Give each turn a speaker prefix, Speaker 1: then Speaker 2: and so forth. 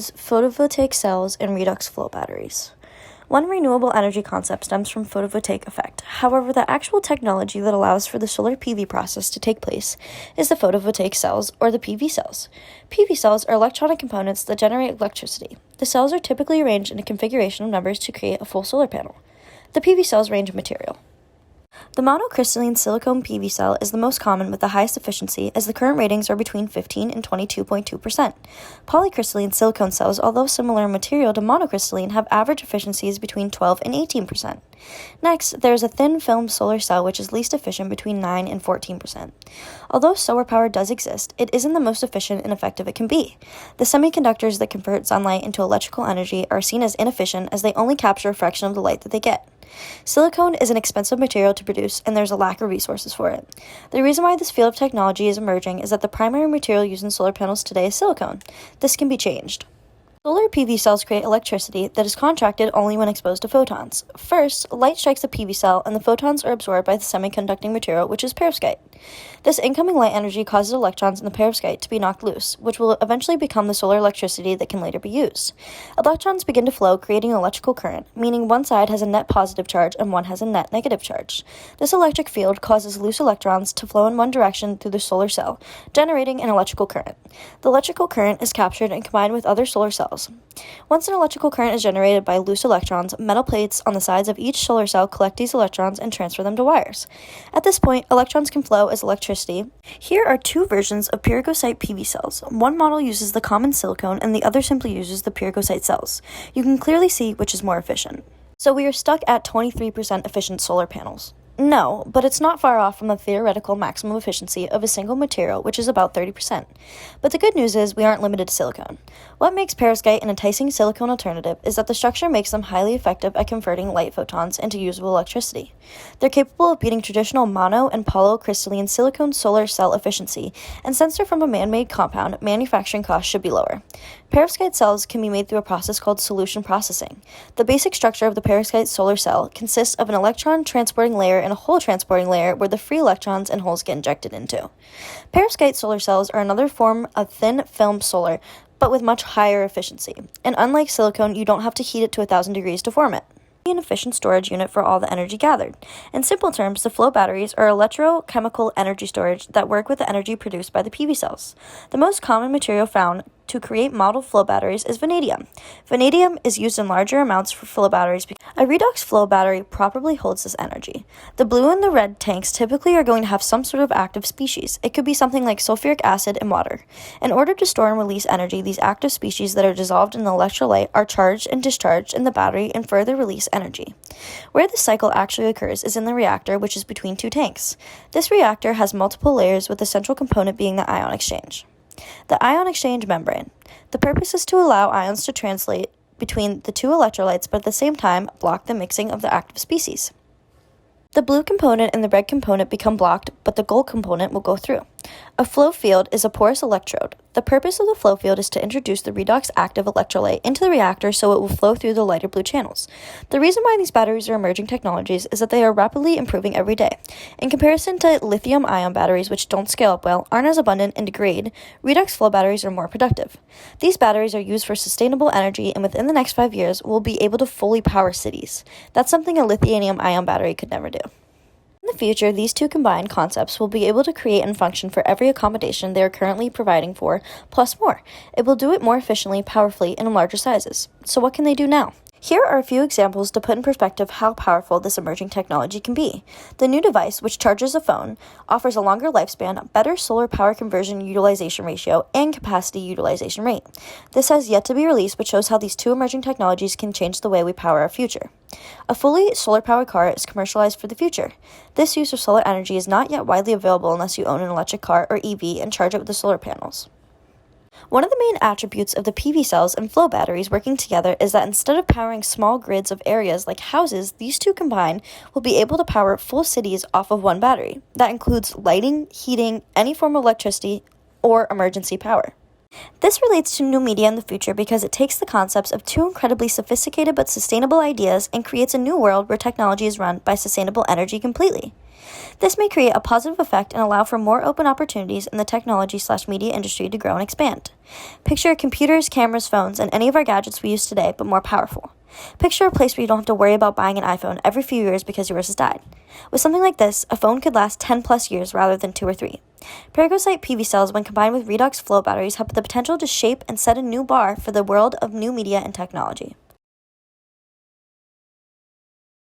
Speaker 1: use photovoltaic cells and redox flow batteries. One renewable energy concept stems from photovoltaic effect. However, the actual technology that allows for the solar PV process to take place is the photovoltaic cells, or the PV cells. PV cells are electronic components that generate electricity. The cells are typically arranged in a configuration of numbers to create a full solar panel. The PV cells range in material. The monocrystalline silicone PV cell is the most common with the highest efficiency, as the current ratings are between 15 and 22.2%. Polycrystalline silicone cells, although similar in material to monocrystalline, have average efficiencies between 12 and 18%. Next, there is a thin film solar cell, which is least efficient between 9 and 14%. Although solar power does exist, it isn't the most efficient and effective it can be. The semiconductors that convert sunlight into electrical energy are seen as inefficient, as they only capture a fraction of the light that they get. Silicone is an expensive material to produce, and there's a lack of resources for it. The reason why this field of technology is emerging is that the primary material used in solar panels today is silicone. This can be changed. Solar PV cells create electricity that is contracted only when exposed to photons. First, light strikes the PV cell, and the photons are absorbed by the semiconducting material, which is perovskite. This incoming light energy causes electrons in the perovskite to be knocked loose, which will eventually become the solar electricity that can later be used. Electrons begin to flow, creating an electrical current, meaning one side has a net positive charge and one has a net negative charge. This electric field causes loose electrons to flow in one direction through the solar cell, generating an electrical current. The electrical current is captured and combined with other solar cells. Once an electrical current is generated by loose electrons, metal plates on the sides of each solar cell collect these electrons and transfer them to wires. At this point, electrons can flow as electricity. Here are two versions of pyrgosite PV cells. One model uses the common silicone and the other simply uses the pyrgosite cells. You can clearly see which is more efficient. So we are stuck at 23% efficient solar panels. No, but it's not far off from the theoretical maximum efficiency of a single material, which is about 30%. But the good news is we aren't limited to silicone. What makes perovskite an enticing silicone alternative is that the structure makes them highly effective at converting light photons into usable electricity. They're capable of beating traditional mono and polycrystalline silicone solar cell efficiency, and since they're from a man-made compound, manufacturing costs should be lower. Perovskite cells can be made through a process called solution processing. The basic structure of the perovskite solar cell consists of an electron transporting layer and a hole transporting layer where the free electrons and holes get injected into. Perovskite solar cells are another form of thin film solar, but with much higher efficiency. And unlike silicone, you don't have to heat it to 1,000 degrees to form it. An efficient storage unit for all the energy gathered. In simple terms, the flow batteries are electrochemical energy storage that work with the energy produced by the PV cells. The most common material found to create model flow batteries is vanadium. Vanadium is used in larger amounts for flow batteries because a redox flow battery properly holds this energy. The blue and the red tanks typically are going to have some sort of active species. It could be something like sulfuric acid and water. In order to store and release energy, these active species that are dissolved in the electrolyte are charged and discharged in the battery and further release energy. Where this cycle actually occurs is in the reactor, which is between two tanks. This reactor has multiple layers, with the central component being the ion exchange. The ion exchange membrane. The purpose is to allow ions to translate between the two electrolytes, but at the same time block the mixing of the active species. The blue component and the red component become blocked, but the gold component will go through. A flow field is a porous electrode. The purpose of the flow field is to introduce the redox active electrolyte into the reactor so it will flow through the lighter blue channels. The reason why these batteries are emerging technologies is that they are rapidly improving every day. In comparison to lithium-ion batteries, which don't scale up well, aren't as abundant, and degrade, redox flow batteries are more productive. These batteries are used for sustainable energy, and within the next 5 years, we'll be able to fully power cities. That's something a lithium-ion battery could never do. In the future, these two combined concepts will be able to create and function for every accommodation they are currently providing for, plus more. It will do it more efficiently, powerfully, and in larger sizes. So what can they do now? Here are a few examples to put in perspective how powerful this emerging technology can be. The new device, which charges a phone, offers a longer lifespan, better solar power conversion utilization ratio, and capacity utilization rate. This has yet to be released, but shows how these two emerging technologies can change the way we power our future. A fully solar-powered car is commercialized for the future. This use of solar energy is not yet widely available unless you own an electric car or EV and charge it with the solar panels. One of the main attributes of the PV cells and flow batteries working together is that instead of powering small grids of areas like houses, these two combined will be able to power full cities off of one battery. That includes lighting, heating, any form of electricity, or emergency power. This relates to new media in the future because it takes the concepts of two incredibly sophisticated but sustainable ideas and creates a new world where technology is run by sustainable energy completely. This may create a positive effect and allow for more open opportunities in the technology/media industry to grow and expand. Picture computers, cameras, phones, and any of our gadgets we use today, but more powerful. Picture a place where you don't have to worry about buying an iPhone every few years because yours has died. With something like this, a phone could last 10 plus years rather than 2 or 3. Perovskite PV cells, when combined with redox flow batteries, have the potential to shape and set a new bar for the world of new media and technology.